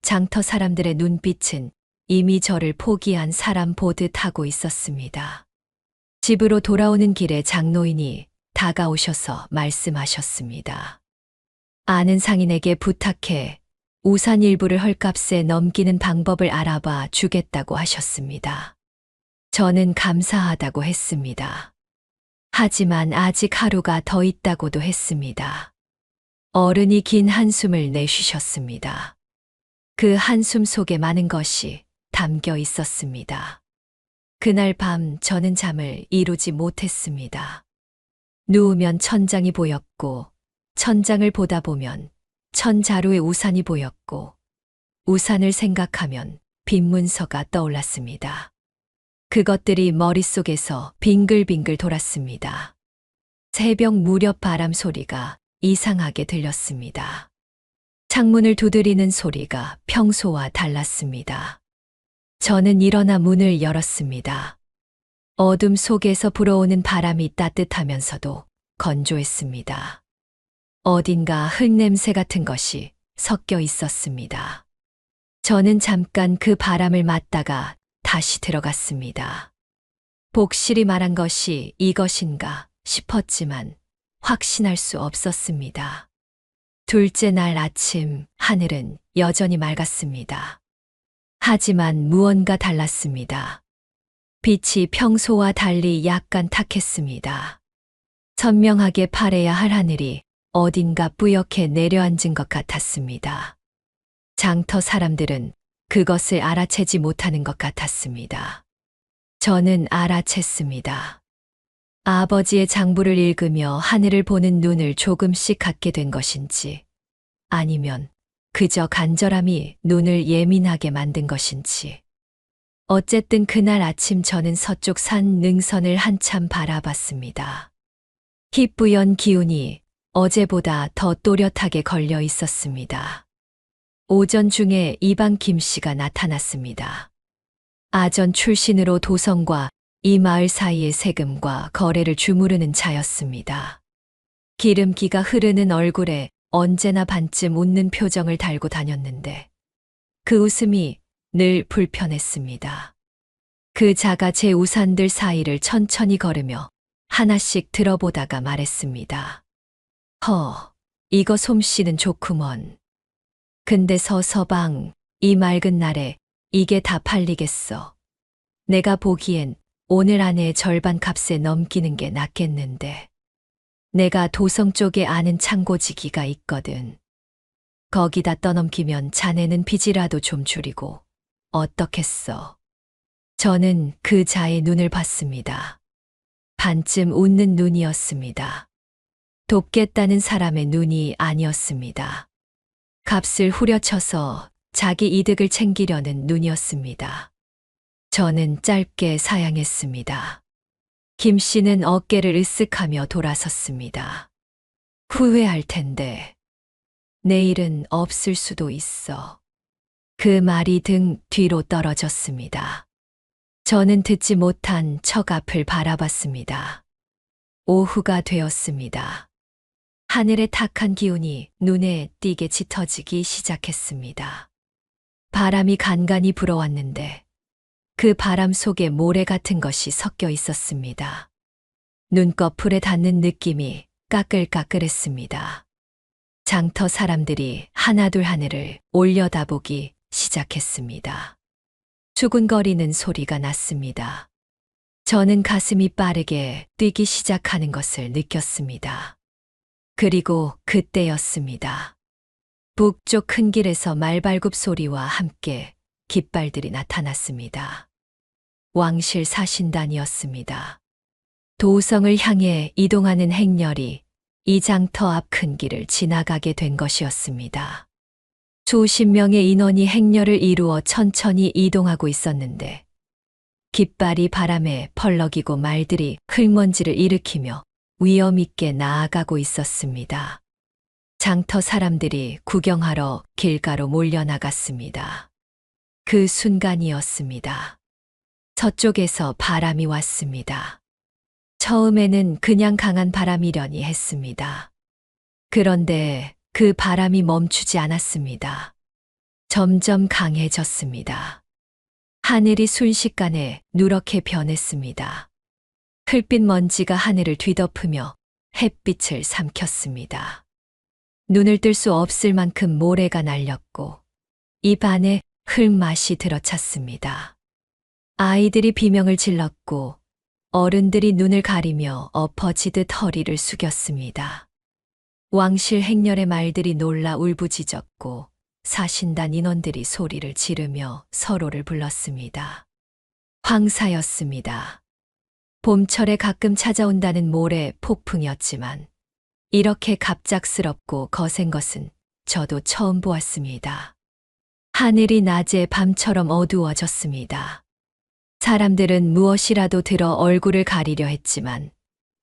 장터 사람들의 눈빛은 이미 저를 포기한 사람 보듯 하고 있었습니다. 집으로 돌아오는 길에 장노인이 다가오셔서 말씀하셨습니다. 아는 상인에게 부탁해 우산 일부를 헐값에 넘기는 방법을 알아봐 주겠다고 하셨습니다. 저는 감사하다고 했습니다. 하지만 아직 하루가 더 있다고도 했습니다. 어른이 긴 한숨을 내쉬셨습니다. 그 한숨 속에 많은 것이 담겨 있었습니다. 그날 밤 저는 잠을 이루지 못했습니다. 누우면 천장이 보였고, 천장을 보다 보면 천자루의 우산이 보였고, 우산을 생각하면 빈 문서가 떠올랐습니다. 그것들이 머릿속에서 빙글빙글 돌았습니다. 새벽 무렵 바람 소리가 이상하게 들렸습니다. 창문을 두드리는 소리가 평소와 달랐습니다. 저는 일어나 문을 열었습니다. 어둠 속에서 불어오는 바람이 따뜻하면서도 건조했습니다. 어딘가 흙냄새 같은 것이 섞여 있었습니다. 저는 잠깐 그 바람을 맞다가 다시 들어갔습니다. 복실이 말한 것이 이것인가 싶었지만 확신할 수 없었습니다. 둘째 날 아침 하늘은 여전히 맑았습니다. 하지만 무언가 달랐습니다. 빛이 평소와 달리 약간 탁했습니다. 선명하게 파래야 할 하늘이 어딘가 뿌옇게 내려앉은 것 같았습니다. 장터 사람들은 그것을 알아채지 못하는 것 같았습니다. 저는 알아챘습니다. 아버지의 장부를 읽으며 하늘을 보는 눈을 조금씩 갖게 된 것인지, 아니면 그저 간절함이 눈을 예민하게 만든 것인지. 어쨌든 그날 아침 저는 서쪽 산 능선을 한참 바라봤습니다. 희뿌연 기운이 어제보다 더 또렷하게 걸려 있었습니다. 오전 중에 이방 김씨가 나타났습니다. 아전 출신으로 도성과 이 마을 사이의 세금과 거래를 주무르는 자였습니다. 기름기가 흐르는 얼굴에 언제나 반쯤 웃는 표정을 달고 다녔는데 그 웃음이 늘 불편했습니다. 그 자가 제 우산들 사이를 천천히 걸으며 하나씩 들어보다가 말했습니다. 이거 솜씨는 좋구먼. 근데 서서방, 이 맑은 날에 이게 다 팔리겠어. 내가 보기엔 오늘 안에 절반 값에 넘기는 게 낫겠는데. 내가 도성 쪽에 아는 창고지기가 있거든. 거기다 떠넘기면 자네는 빚이라도 좀 줄이고 어떻겠어. 저는 그 자의 눈을 봤습니다. 반쯤 웃는 눈이었습니다. 돕겠다는 사람의 눈이 아니었습니다. 값을 후려쳐서 자기 이득을 챙기려는 눈이었습니다. 저는 짧게 사양했습니다. 김 씨는 어깨를 으쓱하며 돌아섰습니다. 후회할 텐데. 내일은 없을 수도 있어. 그 말이 등 뒤로 떨어졌습니다. 저는 듣지 못한 척 앞을 바라봤습니다. 오후가 되었습니다. 하늘의 탁한 기운이 눈에 띄게 짙어지기 시작했습니다. 바람이 간간히 불어왔는데 그 바람 속에 모래 같은 것이 섞여 있었습니다. 눈꺼풀에 닿는 느낌이 까끌까끌했습니다. 장터 사람들이 하나둘 하늘을 올려다보기 시작했습니다. 수군거리는 소리가 났습니다. 저는 가슴이 빠르게 뛰기 시작하는 것을 느꼈습니다. 그리고 그때였습니다. 북쪽 큰 길에서 말발굽 소리와 함께 깃발들이 나타났습니다. 왕실 사신단이었습니다. 도성을 향해 이동하는 행렬이 이 장터 앞 큰 길을 지나가게 된 것이었습니다. 수십 명의 인원이 행렬을 이루어 천천히 이동하고 있었는데 깃발이 바람에 펄럭이고 말들이 흙먼지를 일으키며 위험 있게 나아가고 있었습니다. 장터 사람들이 구경하러 길가로 몰려나갔습니다. 그 순간이었습니다. 서쪽에서 바람이 왔습니다. 처음에는 그냥 강한 바람이려니 했습니다. 그런데 그 바람이 멈추지 않았습니다. 점점 강해졌습니다. 하늘이 순식간에 누렇게 변했습니다. 흙빛 먼지가 하늘을 뒤덮으며 햇빛을 삼켰습니다. 눈을 뜰 수 없을 만큼 모래가 날렸고 입 안에 흙맛이 들어찼습니다. 아이들이 비명을 질렀고 어른들이 눈을 가리며 엎어지듯 허리를 숙였습니다. 왕실 행렬의 말들이 놀라 울부짖었고 사신단 인원들이 소리를 지르며 서로를 불렀습니다. 황사였습니다. 봄철에 가끔 찾아온다는 모래 폭풍이었지만 이렇게 갑작스럽고 거센 것은 저도 처음 보았습니다. 하늘이 낮에 밤처럼 어두워졌습니다. 사람들은 무엇이라도 들어 얼굴을 가리려 했지만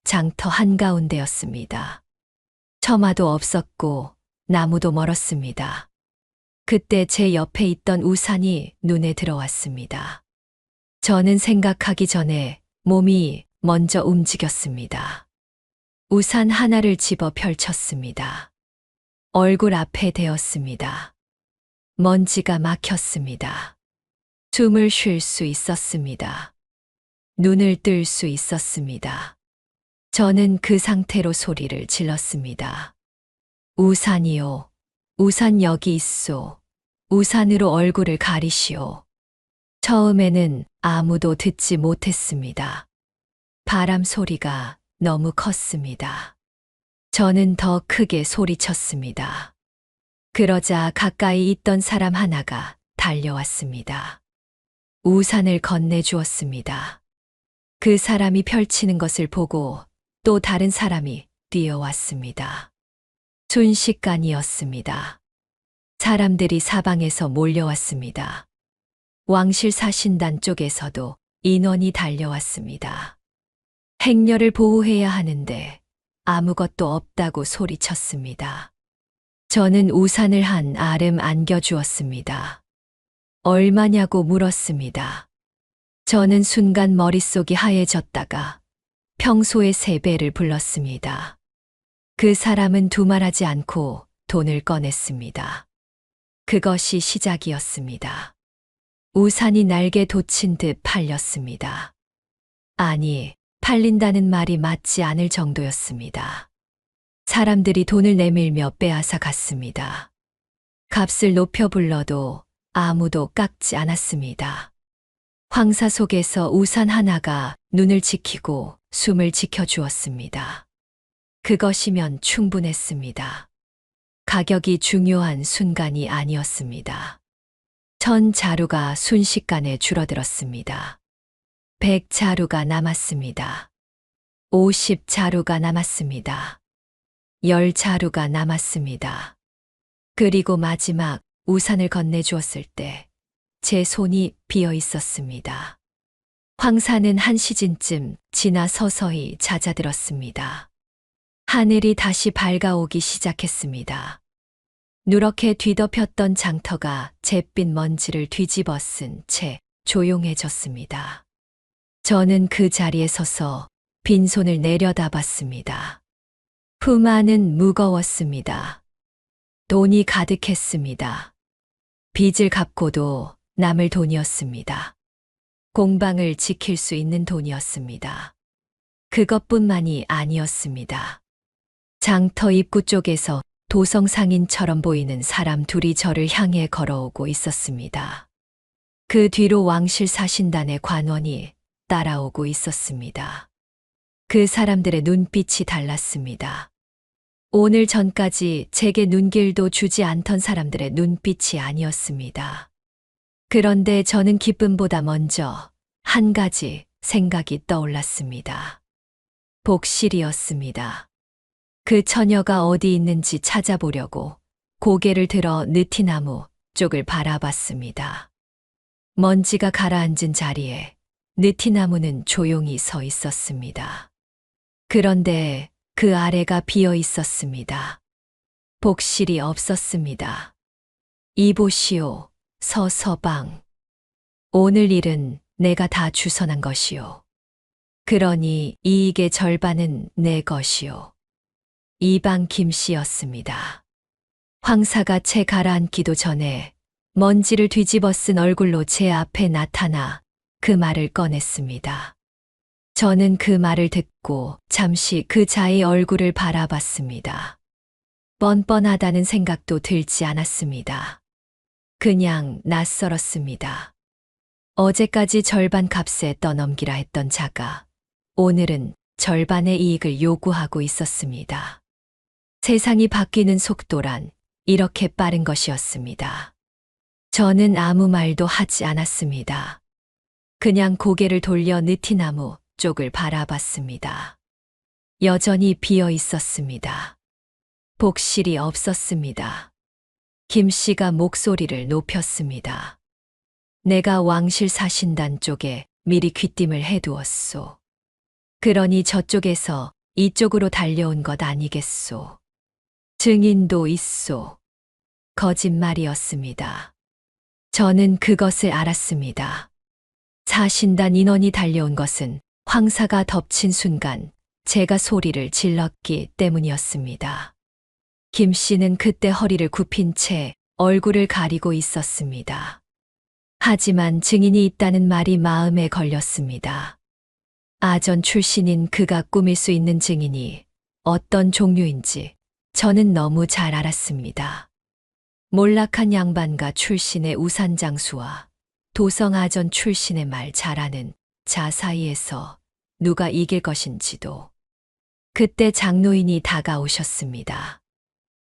장터 한가운데였습니다. 처마도 없었고 나무도 멀었습니다. 그때 제 옆에 있던 우산이 눈에 들어왔습니다. 저는 생각하기 전에 몸이 먼저 움직였습니다. 우산 하나를 집어 펼쳤습니다. 얼굴 앞에 대었습니다. 먼지가 막혔습니다. 숨을 쉴 수 있었습니다. 눈을 뜰 수 있었습니다. 저는 그 상태로 소리를 질렀습니다. 우산이요. 우산 여기 있소. 우산으로 얼굴을 가리시오. 처음에는 아무도 듣지 못했습니다. 바람 소리가 너무 컸습니다. 저는 더 크게 소리쳤습니다. 그러자 가까이 있던 사람 하나가 달려왔습니다. 우산을 건네주었습니다. 그 사람이 펼치는 것을 보고 또 다른 사람이 뛰어왔습니다. 순식간이었습니다. 사람들이 사방에서 몰려왔습니다. 왕실 사신단 쪽에서도 인원이 달려왔습니다. 행렬을 보호해야 하는데 아무것도 없다고 소리쳤습니다. 저는 우산을 한 아름 안겨주었습니다. 얼마냐고 물었습니다. 저는 순간 머릿속이 하얘졌다가 평소의 3배를 불렀습니다. 그 사람은 두말하지 않고 돈을 꺼냈습니다. 그것이 시작이었습니다. 우산이 날개 돋친 듯 팔렸습니다. 아니, 팔린다는 말이 맞지 않을 정도였습니다. 사람들이 돈을 내밀며 빼앗아 갔습니다. 값을 높여 불러도 아무도 깎지 않았습니다. 황사 속에서 우산 하나가 눈을 지키고 숨을 지켜주었습니다. 그것이면 충분했습니다. 가격이 중요한 순간이 아니었습니다. 1000자루가 순식간에 줄어들었습니다. 100자루가 남았습니다. 50자루가 남았습니다. 10자루가 남았습니다. 그리고 마지막 우산을 건네주었을 때 제 손이 비어 있었습니다. 황사는 한 시즌쯤 지나 서서히 잦아들었습니다. 하늘이 다시 밝아오기 시작했습니다. 누렇게 뒤덮였던 장터가 잿빛 먼지를 뒤집어 쓴 채 조용해졌습니다. 저는 그 자리에 서서 빈손을 내려다봤습니다. 품 안은 무거웠습니다. 돈이 가득했습니다. 빚을 갚고도 남을 돈이었습니다. 공방을 지킬 수 있는 돈이었습니다. 그것뿐만이 아니었습니다. 장터 입구 쪽에서 도성 상인처럼 보이는 사람 둘이 저를 향해 걸어오고 있었습니다. 그 뒤로 왕실 사신단의 관원이 따라오고 있었습니다. 그 사람들의 눈빛이 달랐습니다. 오늘 전까지 제게 눈길도 주지 않던 사람들의 눈빛이 아니었습니다. 그런데 저는 기쁨보다 먼저 한 가지 생각이 떠올랐습니다. 복실이었습니다. 그 처녀가 어디 있는지 찾아보려고 고개를 들어 느티나무 쪽을 바라봤습니다. 먼지가 가라앉은 자리에 느티나무는 조용히 서 있었습니다. 그런데 그 아래가 비어 있었습니다. 복실이 없었습니다. 이보시오, 서서방. 오늘 일은 내가 다 주선한 것이오. 그러니 이익의 절반은 내 것이오. 이방 김씨였습니다. 황사가 채 가라앉기도 전에 먼지를 뒤집어 쓴 얼굴로 제 앞에 나타나 그 말을 꺼냈습니다. 저는 그 말을 듣고 잠시 그 자의 얼굴을 바라봤습니다. 뻔뻔하다는 생각도 들지 않았습니다. 그냥 낯설었습니다. 어제까지 절반 값에 떠넘기라 했던 자가 오늘은 절반의 이익을 요구하고 있었습니다. 세상이 바뀌는 속도란 이렇게 빠른 것이었습니다. 저는 아무 말도 하지 않았습니다. 그냥 고개를 돌려 느티나무 쪽을 바라봤습니다. 여전히 비어 있었습니다. 복실이 없었습니다. 김 씨가 목소리를 높였습니다. 내가 왕실 사신단 쪽에 미리 귀띔을 해두었소. 그러니 저쪽에서 이쪽으로 달려온 것 아니겠소. 증인도 있소. 거짓말이었습니다. 저는 그것을 알았습니다. 사신단 인원이 달려온 것은 황사가 덮친 순간 제가 소리를 질렀기 때문이었습니다. 김 씨는 그때 허리를 굽힌 채 얼굴을 가리고 있었습니다. 하지만 증인이 있다는 말이 마음에 걸렸습니다. 아전 출신인 그가 꾸밀 수 있는 증인이 어떤 종류인지 저는 너무 잘 알았습니다. 몰락한 양반가 출신의 우산장수와 도성아전 출신의 말 잘하는 자 사이에서 누가 이길 것인지도. 그때 장노인이 다가오셨습니다.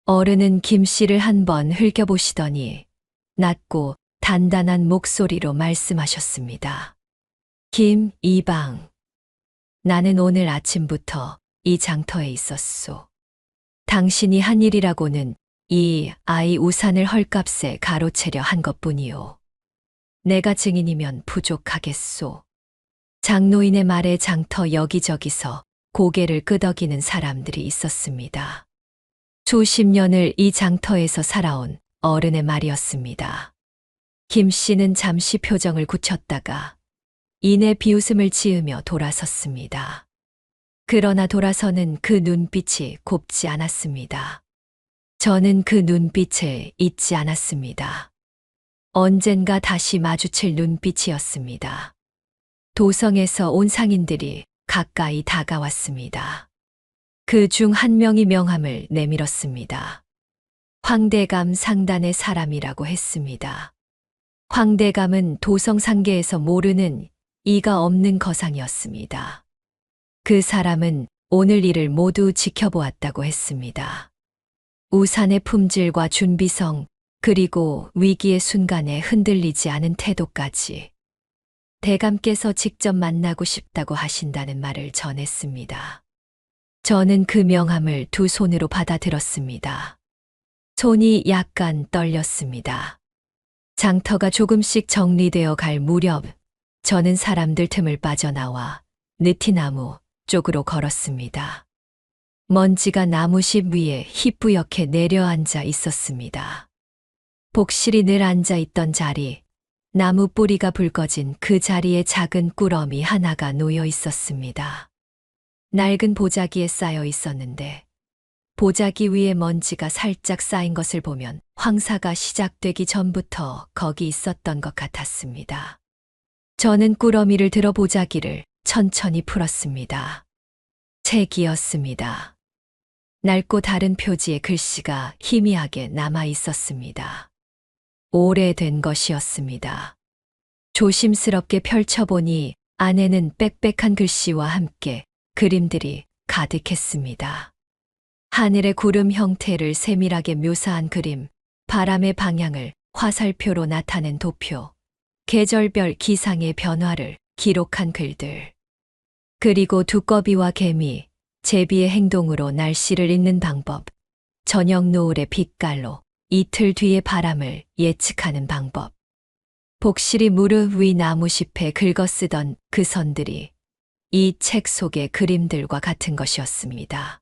어른은 김 씨를 한번 흘겨보시더니 낮고 단단한 목소리로 말씀하셨습니다. 김 이방. 나는 오늘 아침부터 이 장터에 있었소. 당신이 한 일이라고는 이 아이 우산을 헐값에 가로채려 한 것뿐이오. 내가 증인이면 부족하겠소. 장노인의 말에 장터 여기저기서 고개를 끄덕이는 사람들이 있었습니다. 수십 년을 이 장터에서 살아온 어른의 말이었습니다. 김 씨는 잠시 표정을 굳혔다가 이내 비웃음을 지으며 돌아섰습니다. 그러나 돌아서는 그 눈빛이 곱지 않았습니다. 저는 그 눈빛을 잊지 않았습니다. 언젠가 다시 마주칠 눈빛이었습니다. 도성에서 온 상인들이 가까이 다가왔습니다. 그 중 한 명이 명함을 내밀었습니다. 황대감 상단의 사람이라고 했습니다. 황대감은 도성 상계에서 모르는 이가 없는 거상이었습니다. 그 사람은 오늘 일을 모두 지켜보았다고 했습니다. 우산의 품질과 준비성, 그리고 위기의 순간에 흔들리지 않은 태도까지. 대감께서 직접 만나고 싶다고 하신다는 말을 전했습니다. 저는 그 명함을 두 손으로 받아들었습니다. 손이 약간 떨렸습니다. 장터가 조금씩 정리되어 갈 무렵 저는 사람들 틈을 빠져나와 느티나무 쪽으로 걸었습니다. 먼지가 나무십 위에 희뿌옇게 내려앉아 있었습니다. 복실이 늘 앉아 있던 자리, 나무 뿌리가 붉어진 그 자리에 작은 꾸러미 하나가 놓여 있었습니다. 낡은 보자기에 쌓여 있었는데 보자기 위에 먼지가 살짝 쌓인 것을 보면 황사가 시작되기 전부터 거기 있었던 것 같았습니다. 저는 꾸러미를 들어 보자기를 천천히 풀었습니다. 책이었습니다. 낡고 다른 표지의 글씨가 희미하게 남아 있었습니다. 오래된 것이었습니다. 조심스럽게 펼쳐보니 안에는 빽빽한 글씨와 함께 그림들이 가득했습니다. 하늘의 구름 형태를 세밀하게 묘사한 그림, 바람의 방향을 화살표로 나타낸 도표, 계절별 기상의 변화를 기록한 글들, 그리고 두꺼비와 개미, 제비의 행동으로 날씨를 읽는 방법, 저녁 노을의 빛깔로 이틀 뒤의 바람을 예측하는 방법, 복실이 무릎 위 나무잎에 긁어쓰던 그 선들이 이 책 속의 그림들과 같은 것이었습니다.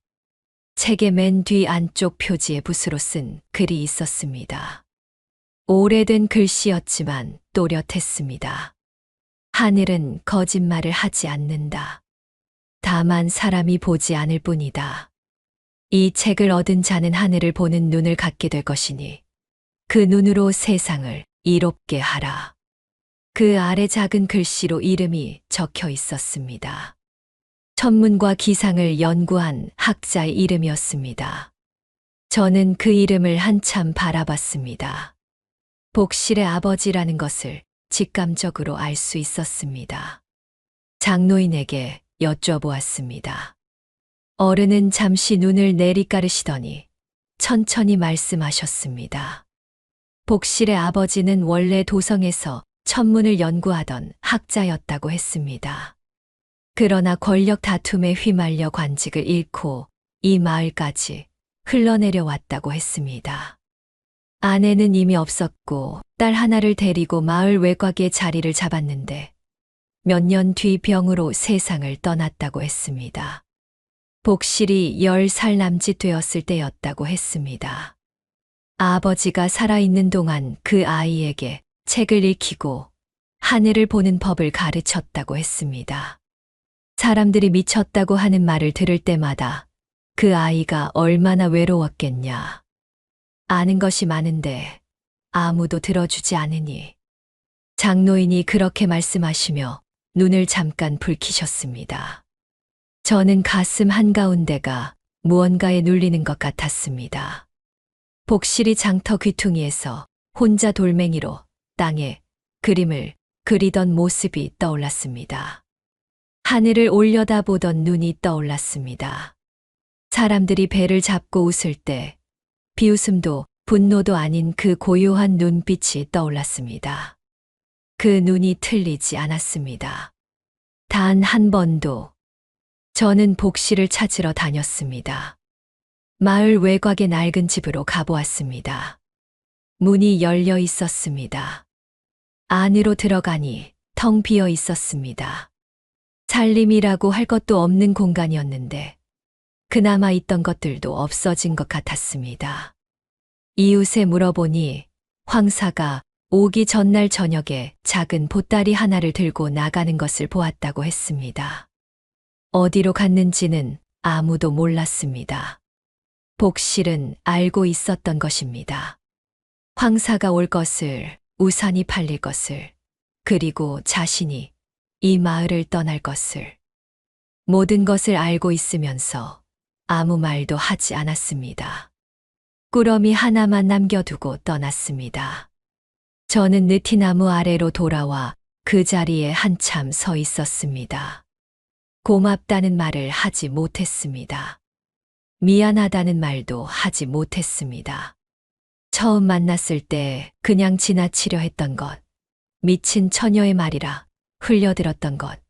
책의 맨 뒤 안쪽 표지에 붓으로 쓴 글이 있었습니다. 오래된 글씨였지만 또렷했습니다. 하늘은 거짓말을 하지 않는다. 다만 사람이 보지 않을 뿐이다. 이 책을 얻은 자는 하늘을 보는 눈을 갖게 될 것이니 그 눈으로 세상을 이롭게 하라. 그 아래 작은 글씨로 이름이 적혀 있었습니다. 천문과 기상을 연구한 학자의 이름이었습니다. 저는 그 이름을 한참 바라봤습니다. 복실의 아버지라는 것을 직감적으로 알 수 있었습니다. 장로인에게 여쭤보았습니다. 어른은 잠시 눈을 내리까르시더니 천천히 말씀하셨습니다. 복실의 아버지는 원래 도성에서 천문을 연구하던 학자였다고 했습니다. 그러나 권력 다툼에 휘말려 관직을 잃고 이 마을까지 흘러내려왔다고 했습니다. 아내는 이미 없었고 딸 하나를 데리고 마을 외곽에 자리를 잡았는데 몇 년 뒤 병으로 세상을 떠났다고 했습니다. 복실이 10살 남짓 되었을 때였다고 했습니다. 아버지가 살아있는 동안 그 아이에게 책을 읽히고 하늘을 보는 법을 가르쳤다고 했습니다. 사람들이 미쳤다고 하는 말을 들을 때마다 그 아이가 얼마나 외로웠겠냐. 아는 것이 많은데 아무도 들어주지 않으니. 장로인이 그렇게 말씀하시며 눈을 잠깐 붉히셨습니다. 저는 가슴 한가운데가 무언가에 눌리는 것 같았습니다. 복실이 장터 귀퉁이에서 혼자 돌멩이로 땅에 그림을 그리던 모습이 떠올랐습니다. 하늘을 올려다보던 눈이 떠올랐습니다. 사람들이 배를 잡고 웃을 때 비웃음도 분노도 아닌 그 고요한 눈빛이 떠올랐습니다. 그 눈이 틀리지 않았습니다. 단 한 번도. 저는 복실을 찾으러 다녔습니다. 마을 외곽의 낡은 집으로 가보았습니다. 문이 열려 있었습니다. 안으로 들어가니 텅 비어 있었습니다. 살림이라고 할 것도 없는 공간이었는데 그나마 있던 것들도 없어진 것 같았습니다. 이웃에 물어보니 황사가 오기 전날 저녁에 작은 보따리 하나를 들고 나가는 것을 보았다고 했습니다. 어디로 갔는지는 아무도 몰랐습니다. 복실은 알고 있었던 것입니다. 황사가 올 것을, 우산이 팔릴 것을, 그리고 자신이 이 마을을 떠날 것을. 모든 것을 알고 있으면서 아무 말도 하지 않았습니다. 꾸러미 하나만 남겨두고 떠났습니다. 저는 느티나무 아래로 돌아와 그 자리에 한참 서 있었습니다. 고맙다는 말을 하지 못했습니다. 미안하다는 말도 하지 못했습니다. 처음 만났을 때 그냥 지나치려 했던 것, 미친 처녀의 말이라 흘려들었던 것,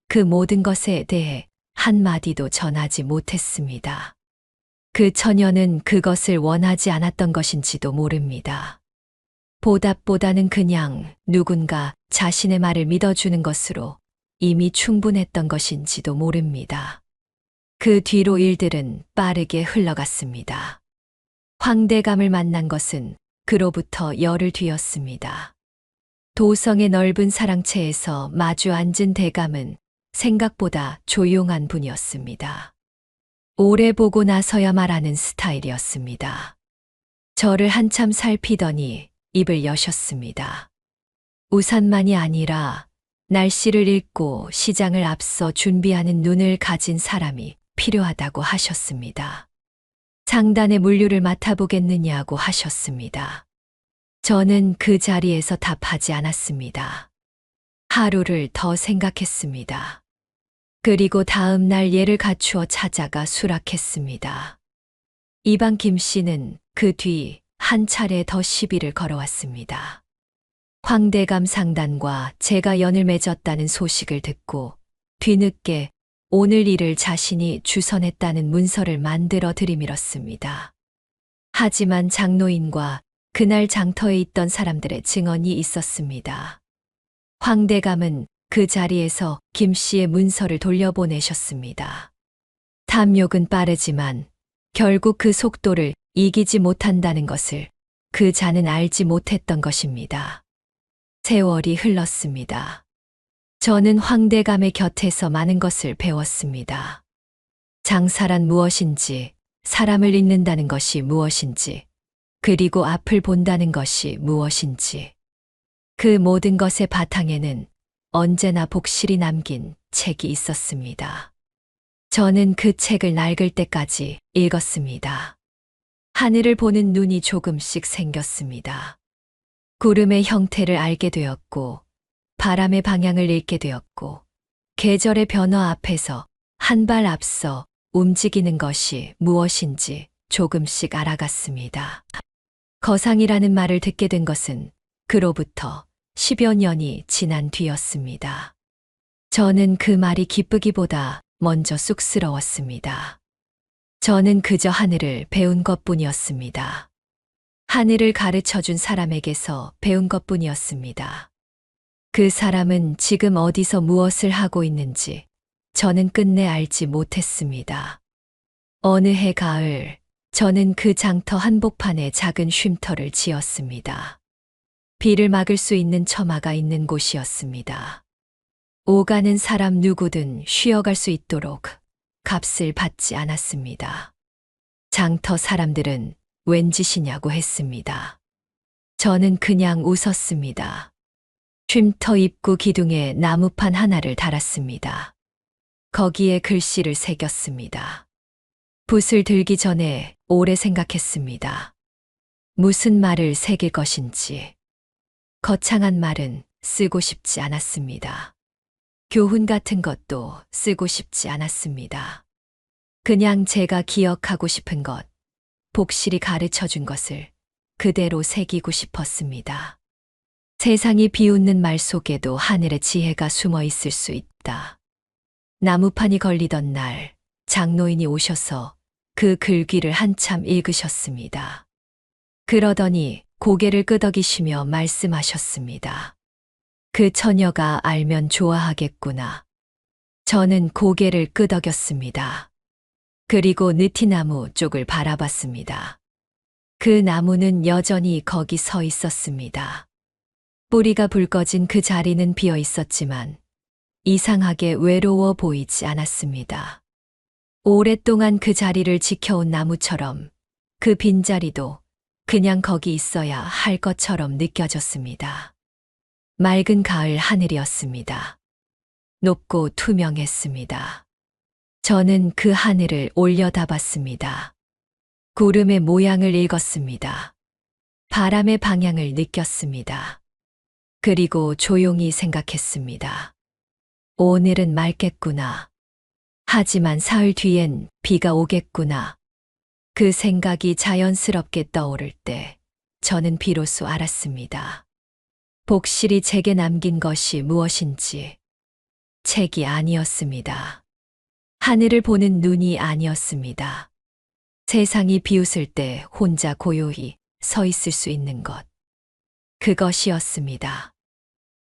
그 모든 것에 대해 한마디도 전하지 못했습니다. 그 처녀는 그것을 원하지 않았던 것인지도 모릅니다. 보답보다는 그냥 누군가 자신의 말을 믿어주는 것으로 이미 충분했던 것인지도 모릅니다. 그 뒤로 일들은 빠르게 흘러갔습니다. 황대감을 만난 것은 그로부터 열흘 뒤였습니다. 도성의 넓은 사랑채에서 마주 앉은 대감은 생각보다 조용한 분이었습니다. 오래 보고 나서야 말하는 스타일이었습니다. 저를 한참 살피더니 입을 여셨습니다. 우산만이 아니라 날씨를 읽고 시장을 앞서 준비하는 눈을 가진 사람이 필요하다고 하셨습니다. 상단의 물류를 맡아보겠느냐고 하셨습니다. 저는 그 자리에서 답하지 않았습니다. 하루를 더 생각했습니다. 그리고 다음 날 예를 갖추어 찾아가 수락했습니다. 이방 김 씨는 그 뒤 한 차례 더 시비를 걸어왔습니다. 황대감 상단과 제가 연을 맺었다는 소식을 듣고 뒤늦게 오늘 일을 자신이 주선했다는 문서를 만들어 들이밀었습니다. 하지만 장노인과 그날 장터에 있던 사람들의 증언이 있었습니다. 황대감은 그 자리에서 김 씨의 문서를 돌려보내셨습니다. 탐욕은 빠르지만 결국 그 속도를 이기지 못한다는 것을 그 자는 알지 못했던 것입니다. 세월이 흘렀습니다. 저는 황대감의 곁에서 많은 것을 배웠습니다. 장사란 무엇인지, 사람을 잊는다는 것이 무엇인지, 그리고 앞을 본다는 것이 무엇인지. 그 모든 것의 바탕에는 언제나 복실히 남긴 책이 있었습니다. 저는 그 책을 낡을 때까지 읽었습니다. 하늘을 보는 눈이 조금씩 생겼습니다. 구름의 형태를 알게 되었고, 바람의 방향을 읽게 되었고, 계절의 변화 앞에서 한 발 앞서 움직이는 것이 무엇인지 조금씩 알아갔습니다. 거상이라는 말을 듣게 된 것은 그로부터 10여 년이 지난 뒤였습니다. 저는 그 말이 기쁘기보다 먼저 쑥스러웠습니다. 저는 그저 하늘을 배운 것뿐이었습니다. 하늘을 가르쳐준 사람에게서 배운 것뿐이었습니다. 그 사람은 지금 어디서 무엇을 하고 있는지 저는 끝내 알지 못했습니다. 어느 해 가을, 저는 그 장터 한복판에 작은 쉼터를 지었습니다. 비를 막을 수 있는 처마가 있는 곳이었습니다. 오가는 사람 누구든 쉬어갈 수 있도록 값을 받지 않았습니다. 장터 사람들은 웬 짓이냐고 했습니다. 저는 그냥 웃었습니다. 쉼터 입구 기둥에 나무판 하나를 달았습니다. 거기에 글씨를 새겼습니다. 붓을 들기 전에 오래 생각했습니다. 무슨 말을 새길 것인지. 거창한 말은 쓰고 싶지 않았습니다. 교훈 같은 것도 쓰고 싶지 않았습니다. 그냥 제가 기억하고 싶은 것, 복실히 가르쳐 준 것을 그대로 새기고 싶었습니다. 세상이 비웃는 말 속에도 하늘의 지혜가 숨어 있을 수 있다. 나무판이 걸리던 날, 장노인이 오셔서 그 글귀를 한참 읽으셨습니다. 그러더니 고개를 끄덕이시며 말씀하셨습니다. 그 처녀가 알면 좋아하겠구나. 저는 고개를 끄덕였습니다. 그리고 느티나무 쪽을 바라봤습니다. 그 나무는 여전히 거기 서 있었습니다. 뿌리가 붉어진 그 자리는 비어 있었지만 이상하게 외로워 보이지 않았습니다. 오랫동안 그 자리를 지켜온 나무처럼 그 빈자리도 그냥 거기 있어야 할 것처럼 느껴졌습니다. 맑은 가을 하늘이었습니다. 높고 투명했습니다. 저는 그 하늘을 올려다봤습니다. 구름의 모양을 읽었습니다. 바람의 방향을 느꼈습니다. 그리고 조용히 생각했습니다. 오늘은 맑겠구나. 하지만 사흘 뒤엔 비가 오겠구나. 그 생각이 자연스럽게 떠오를 때 저는 비로소 알았습니다. 복실히 제게 남긴 것이 무엇인지. 책이 아니었습니다. 하늘을 보는 눈이 아니었습니다. 세상이 비웃을 때 혼자 고요히 서 있을 수 있는 것. 그것이었습니다.